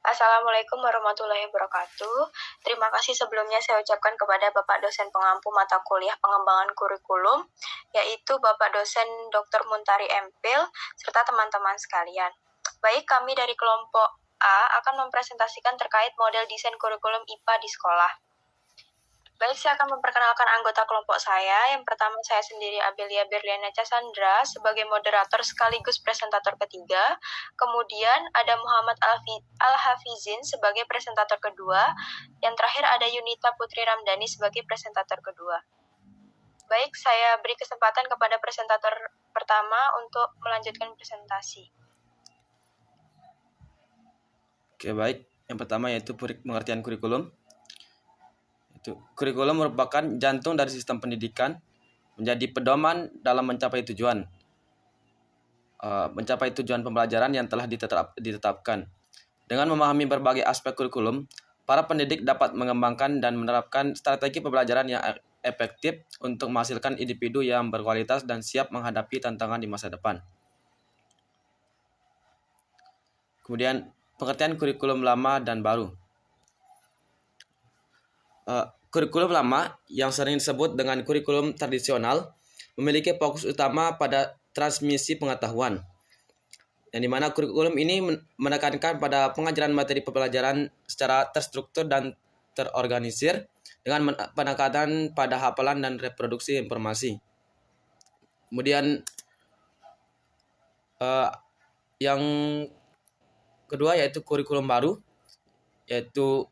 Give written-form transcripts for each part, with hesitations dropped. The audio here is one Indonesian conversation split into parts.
Assalamualaikum warahmatullahi wabarakatuh. Terima kasih sebelumnya saya ucapkan kepada Bapak dosen pengampu mata kuliah pengembangan kurikulum, yaitu Bapak dosen Dr. Muntari Empil, serta teman-teman sekalian. Baik, kami dari kelompok A akan mempresentasikan terkait model desain kurikulum IPA di sekolah. Baik, saya akan memperkenalkan anggota kelompok saya. Yang pertama, saya sendiri Abelia Berliana Cassandra sebagai moderator sekaligus presentator ketiga. Kemudian ada Muhammad Al-Hafizin sebagai presentator kedua. Yang terakhir ada Yunita Putri Ramdhani sebagai presentator kedua. Baik, saya beri kesempatan kepada presentator pertama untuk melanjutkan presentasi. Oke, baik. Yang pertama yaitu pengertian kurikulum. Kurikulum merupakan jantung dari sistem pendidikan, menjadi pedoman dalam mencapai tujuan pembelajaran yang telah ditetapkan. Dengan memahami berbagai aspek kurikulum, para pendidik dapat mengembangkan dan menerapkan strategi pembelajaran yang efektif untuk menghasilkan individu yang berkualitas dan siap menghadapi tantangan di masa depan. Kemudian, pengertian kurikulum lama dan baru. Kurikulum lama yang sering disebut dengan kurikulum tradisional memiliki fokus utama pada transmisi pengetahuan, yang dimana kurikulum ini menekankan pada pengajaran materi pembelajaran secara terstruktur dan terorganisir dengan penekanan pada hafalan dan reproduksi informasi. Kemudian yang kedua yaitu kurikulum baru, yaitu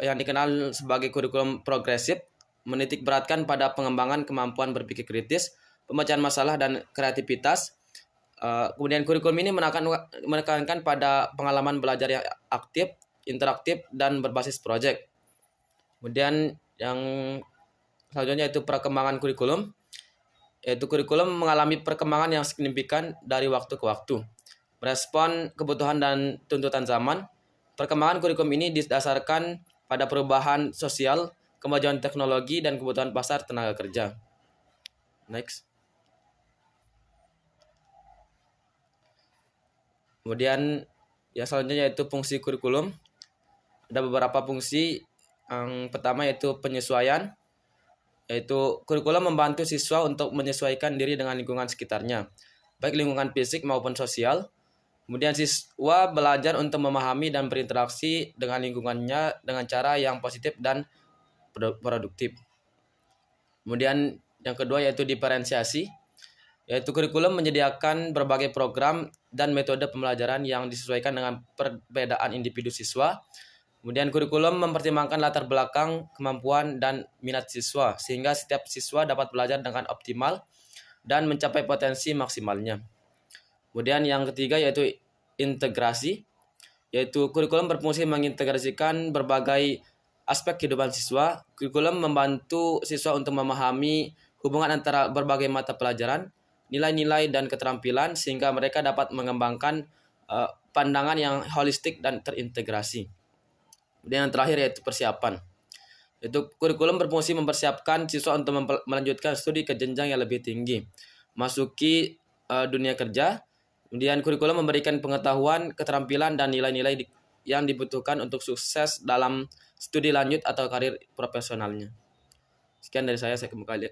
yang dikenal sebagai kurikulum progresif, menitik beratkan pada pengembangan kemampuan berpikir kritis, pembacaan masalah, dan kreativitas. Kemudian kurikulum ini menekankan pada pengalaman belajar yang aktif, interaktif, dan berbasis proyek. Kemudian yang selanjutnya yaitu perkembangan kurikulum, yaitu kurikulum mengalami perkembangan yang signifikan dari waktu ke waktu. Merespon kebutuhan dan tuntutan zaman, perkembangan kurikulum ini didasarkan pada perubahan sosial, kemajuan teknologi, dan kebutuhan pasar tenaga kerja. Next. Kemudian yang selanjutnya yaitu fungsi kurikulum. Ada beberapa fungsi. Yang pertama yaitu penyesuaian, yaitu kurikulum membantu siswa untuk menyesuaikan diri dengan lingkungan sekitarnya, baik lingkungan fisik maupun sosial. Kemudian siswa belajar untuk memahami dan berinteraksi dengan lingkungannya dengan cara yang positif dan produktif. Kemudian yang kedua yaitu diferensiasi, yaitu kurikulum menyediakan berbagai program dan metode pembelajaran yang disesuaikan dengan perbedaan individu siswa. Kemudian kurikulum mempertimbangkan latar belakang, kemampuan, dan minat siswa, sehingga setiap siswa dapat belajar dengan optimal dan mencapai potensi maksimalnya. Kemudian yang ketiga yaitu integrasi, yaitu kurikulum berfungsi mengintegrasikan berbagai aspek kehidupan siswa. Kurikulum membantu siswa untuk memahami hubungan antara berbagai mata pelajaran, nilai-nilai, dan keterampilan, sehingga mereka dapat mengembangkan pandangan yang holistik dan terintegrasi. Kemudian yang terakhir yaitu persiapan. Itu kurikulum berfungsi mempersiapkan siswa untuk melanjutkan studi ke jenjang yang lebih tinggi, masuki dunia kerja. Kemudian kurikulum memberikan pengetahuan, keterampilan, dan nilai-nilai yang dibutuhkan untuk sukses dalam studi lanjut atau karir profesionalnya. Sekian dari saya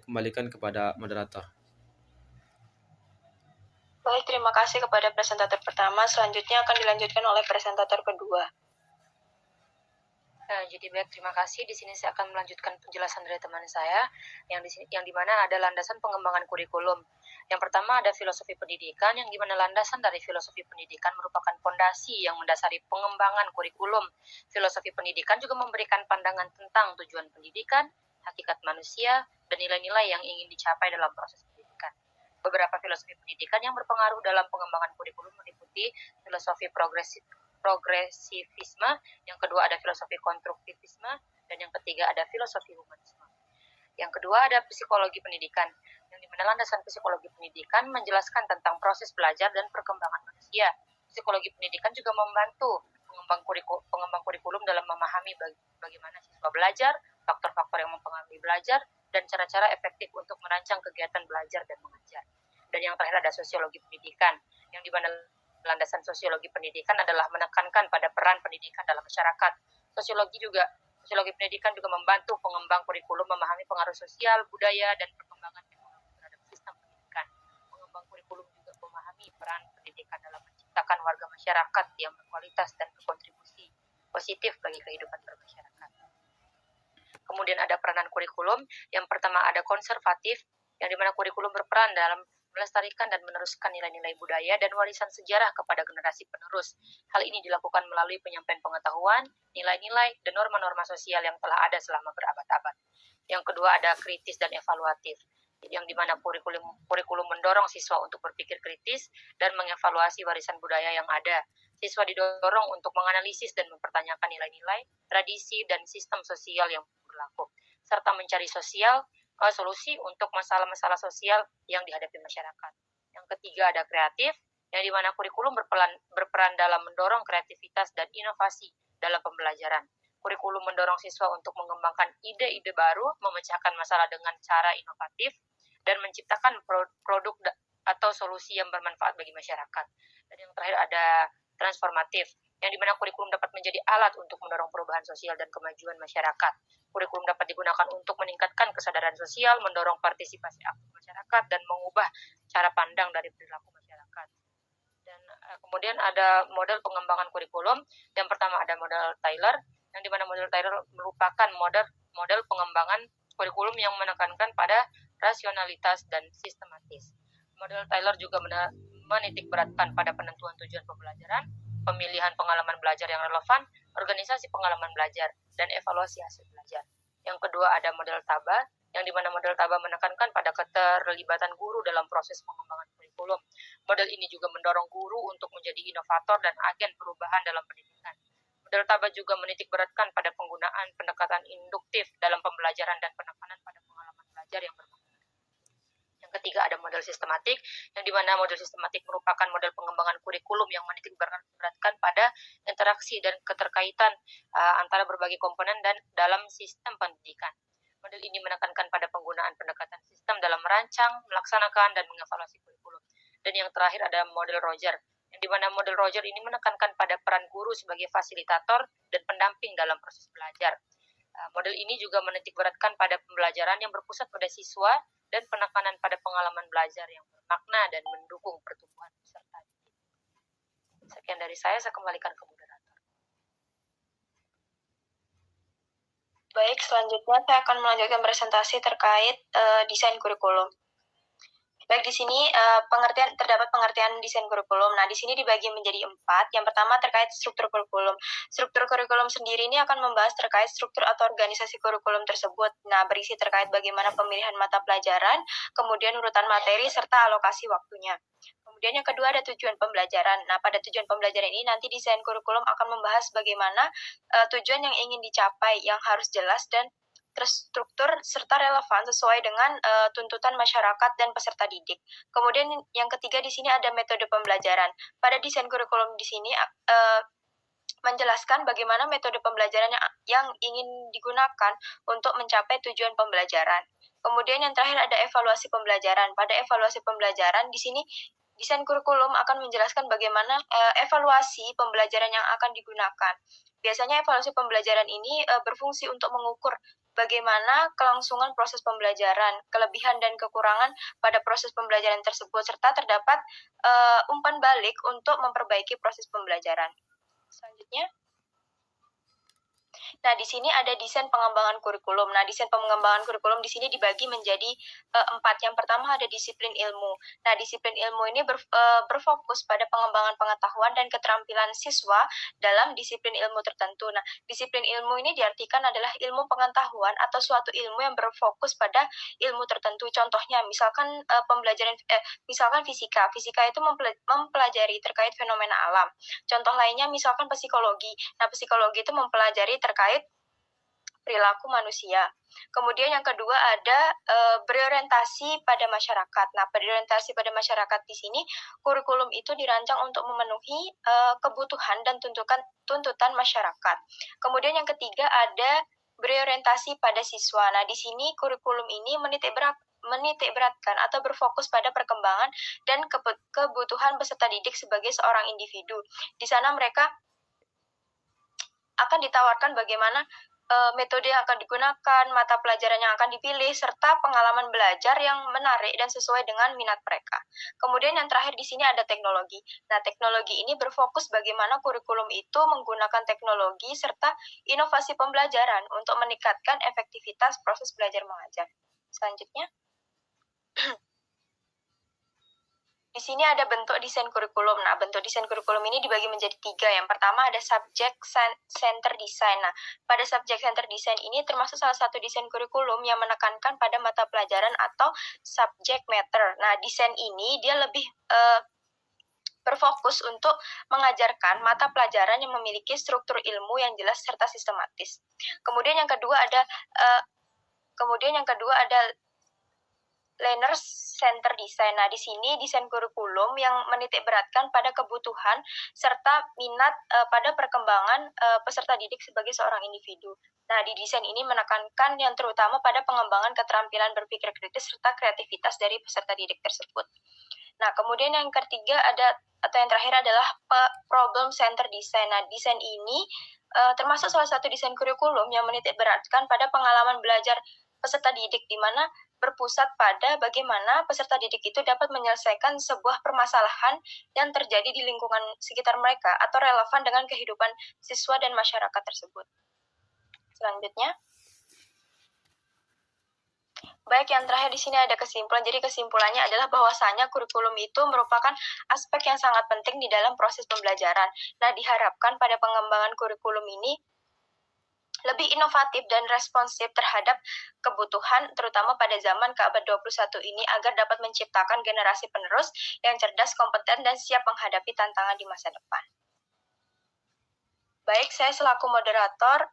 kembalikan kepada moderator. Baik, terima kasih kepada presentator pertama. Selanjutnya akan dilanjutkan oleh presentator kedua. Jadi baik, terima kasih. Di sini saya akan melanjutkan penjelasan dari teman saya yang di mana ada landasan pengembangan kurikulum. Yang pertama ada filosofi pendidikan, yang di mana landasan dari filosofi pendidikan merupakan fondasi yang mendasari pengembangan kurikulum. Filosofi pendidikan juga memberikan pandangan tentang tujuan pendidikan, hakikat manusia, dan nilai-nilai yang ingin dicapai dalam proses pendidikan. Beberapa filosofi pendidikan yang berpengaruh dalam pengembangan kurikulum meliputi filosofi progresivisme, yang kedua ada filosofi konstruktivisme, dan yang ketiga ada filosofi humanisme. Yang kedua ada psikologi pendidikan, yang dimana landasan psikologi pendidikan menjelaskan tentang proses belajar dan perkembangan manusia. Psikologi pendidikan juga membantu pengembang kurikulum dalam memahami bagaimana siswa belajar, faktor-faktor yang mempengaruhi belajar, dan cara-cara efektif untuk merancang kegiatan belajar dan mengajar. Dan yang terakhir ada sosiologi pendidikan, yang dimana landasan sosiologi pendidikan adalah menekankan pada peran pendidikan dalam masyarakat. Sosiologi pendidikan juga membantu pengembang kurikulum memahami pengaruh sosial, budaya, dan perkembangan teknologi terhadap sistem pendidikan. Pengembang kurikulum juga memahami peran pendidikan dalam menciptakan warga masyarakat yang berkualitas dan berkontribusi positif bagi kehidupan bermasyarakat. Kemudian ada peranan kurikulum. Yang pertama ada konservatif, yang dimana kurikulum berperan dalam melestarikan dan meneruskan nilai-nilai budaya dan warisan sejarah kepada generasi penerus. Hal ini dilakukan melalui penyampaian pengetahuan, nilai-nilai, dan norma-norma sosial yang telah ada selama berabad-abad. Yang kedua ada kritis dan evaluatif, yang dimana kurikulum mendorong siswa untuk berpikir kritis dan mengevaluasi warisan budaya yang ada. Siswa didorong untuk menganalisis dan mempertanyakan nilai-nilai, tradisi, dan sistem sosial yang berlaku, serta mencari solusi untuk masalah-masalah sosial yang dihadapi masyarakat. Yang ketiga ada kreatif, yang dimana kurikulum berperan dalam mendorong kreativitas dan inovasi dalam pembelajaran. Kurikulum mendorong siswa untuk mengembangkan ide-ide baru, memecahkan masalah dengan cara inovatif, dan menciptakan produk atau solusi yang bermanfaat bagi masyarakat. Dan yang terakhir ada transformatif, yang dimana kurikulum dapat menjadi alat untuk mendorong perubahan sosial dan kemajuan masyarakat. Kurikulum dapat digunakan untuk meningkatkan kesadaran sosial, mendorong partisipasi aktif masyarakat, dan mengubah cara pandang dari perilaku masyarakat. Dan kemudian ada model pengembangan kurikulum. Yang pertama ada model Taylor, yang dimana model Taylor merupakan model pengembangan kurikulum yang menekankan pada rasionalitas dan sistematis. Model Taylor juga menitik beratkan pada penentuan tujuan pembelajaran, pemilihan pengalaman belajar yang relevan, organisasi pengalaman belajar, dan evaluasi hasil belajar. Yang kedua ada model Taba, yang dimana model Taba menekankan pada keterlibatan guru dalam proses pengembangan kurikulum. Model ini juga mendorong guru untuk menjadi inovator dan agen perubahan dalam pendidikan. Model Taba juga menitik beratkan pada penggunaan pendekatan induktif dalam pembelajaran dan penekanan pada pengalaman belajar yang bermakna. Yang ketiga ada model sistematik, yang dimana model sistematik merupakan model pengembangan kurikulum yang menitik beratkan pada interaksi dan keterkaitan antara berbagai komponen dan dalam sistem pendidikan. Model ini menekankan pada penggunaan pendekatan sistem dalam merancang, melaksanakan, dan mengevaluasi kurikulum. Dan yang terakhir ada model Roger, yang dimana model Roger ini menekankan pada peran guru sebagai fasilitator dan pendamping dalam proses belajar. Model ini juga menitik beratkan pada pembelajaran yang berpusat pada siswa dan penekanan pada pengalaman belajar yang bermakna dan mendukung pertumbuhan peserta didik. Sekian dari saya kembalikan ke moderator. Baik, selanjutnya saya akan melanjutkan presentasi terkait desain kurikulum. Baik, di sini terdapat pengertian desain kurikulum. Nah, di sini dibagi menjadi 4. Yang pertama terkait struktur kurikulum. Struktur kurikulum sendiri ini akan membahas terkait struktur atau organisasi kurikulum tersebut. Nah, berisi terkait bagaimana pemilihan mata pelajaran, kemudian urutan materi, serta alokasi waktunya. Kemudian yang kedua ada tujuan pembelajaran. Nah, pada tujuan pembelajaran ini nanti desain kurikulum akan membahas bagaimana tujuan yang ingin dicapai yang harus jelas dan terstruktur serta relevan sesuai dengan tuntutan masyarakat dan peserta didik. Kemudian yang ketiga di sini ada metode pembelajaran. Pada desain kurikulum di sini menjelaskan bagaimana metode pembelajaran yang ingin digunakan untuk mencapai tujuan pembelajaran. Kemudian yang terakhir ada evaluasi pembelajaran. Pada evaluasi pembelajaran di sini desain kurikulum akan menjelaskan bagaimana evaluasi pembelajaran yang akan digunakan. Biasanya evaluasi pembelajaran ini berfungsi untuk mengukur bagaimana kelangsungan proses pembelajaran, kelebihan dan kekurangan pada proses pembelajaran tersebut, serta terdapat umpan balik untuk memperbaiki proses pembelajaran. Selanjutnya, nah di sini ada desain pengembangan kurikulum. Nah, desain pengembangan kurikulum di sini dibagi menjadi 4. Yang pertama ada disiplin ilmu. Nah, disiplin ilmu ini berfokus pada pengembangan pengetahuan dan keterampilan siswa dalam disiplin ilmu tertentu. Nah, disiplin ilmu ini diartikan adalah ilmu pengetahuan atau suatu ilmu yang berfokus pada ilmu tertentu. Contohnya, misalkan misalkan fisika. Fisika itu mempelajari terkait fenomena alam. Contoh lainnya misalkan psikologi. Nah, psikologi itu mempelajari terkait perilaku manusia. Kemudian yang kedua ada berorientasi pada masyarakat. Nah, berorientasi pada masyarakat di sini kurikulum itu dirancang untuk memenuhi kebutuhan dan tuntutan masyarakat. Kemudian yang ketiga ada berorientasi pada siswa. Nah, di sini kurikulum ini menitik beratkan atau berfokus pada perkembangan dan kebutuhan peserta didik sebagai seorang individu. Di sana mereka akan ditawarkan bagaimana metode yang akan digunakan, mata pelajaran yang akan dipilih, serta pengalaman belajar yang menarik dan sesuai dengan minat mereka. Kemudian yang terakhir di sini ada teknologi. Nah, teknologi ini berfokus bagaimana kurikulum itu menggunakan teknologi serta inovasi pembelajaran untuk meningkatkan efektivitas proses belajar mengajar. Selanjutnya. Di sini ada bentuk desain kurikulum. Nah, bentuk desain kurikulum ini dibagi menjadi 3. Yang pertama ada subject center design. Nah, pada subject center design ini termasuk salah satu desain kurikulum yang menekankan pada mata pelajaran atau subject matter. Nah, desain ini dia lebih berfokus untuk mengajarkan mata pelajaran yang memiliki struktur ilmu yang jelas serta sistematis. Kemudian yang kedua ada learner center design. Nah, di sini desain kurikulum yang menitik beratkan pada kebutuhan serta minat pada perkembangan peserta didik sebagai seorang individu. Nah, di desain ini menekankan yang terutama pada pengembangan keterampilan berpikir kritis serta kreativitas dari peserta didik tersebut. Nah, kemudian yang ketiga yang terakhir adalah problem center design. Nah, desain ini termasuk salah satu desain kurikulum yang menitik beratkan pada pengalaman belajar peserta didik, di mana berpusat pada bagaimana peserta didik itu dapat menyelesaikan sebuah permasalahan yang terjadi di lingkungan sekitar mereka atau relevan dengan kehidupan siswa dan masyarakat tersebut. Selanjutnya. Baik, yang terakhir di sini ada kesimpulan. Jadi kesimpulannya adalah bahwasanya kurikulum itu merupakan aspek yang sangat penting di dalam proses pembelajaran. Nah, diharapkan pada pengembangan kurikulum ini lebih inovatif dan responsif terhadap kebutuhan, terutama pada zaman keabad 21 ini, agar dapat menciptakan generasi penerus yang cerdas, kompeten, dan siap menghadapi tantangan di masa depan. Baik, saya selaku moderator,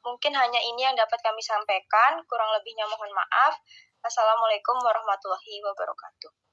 mungkin hanya ini yang dapat kami sampaikan, kurang lebihnya mohon maaf. Assalamualaikum warahmatullahi wabarakatuh.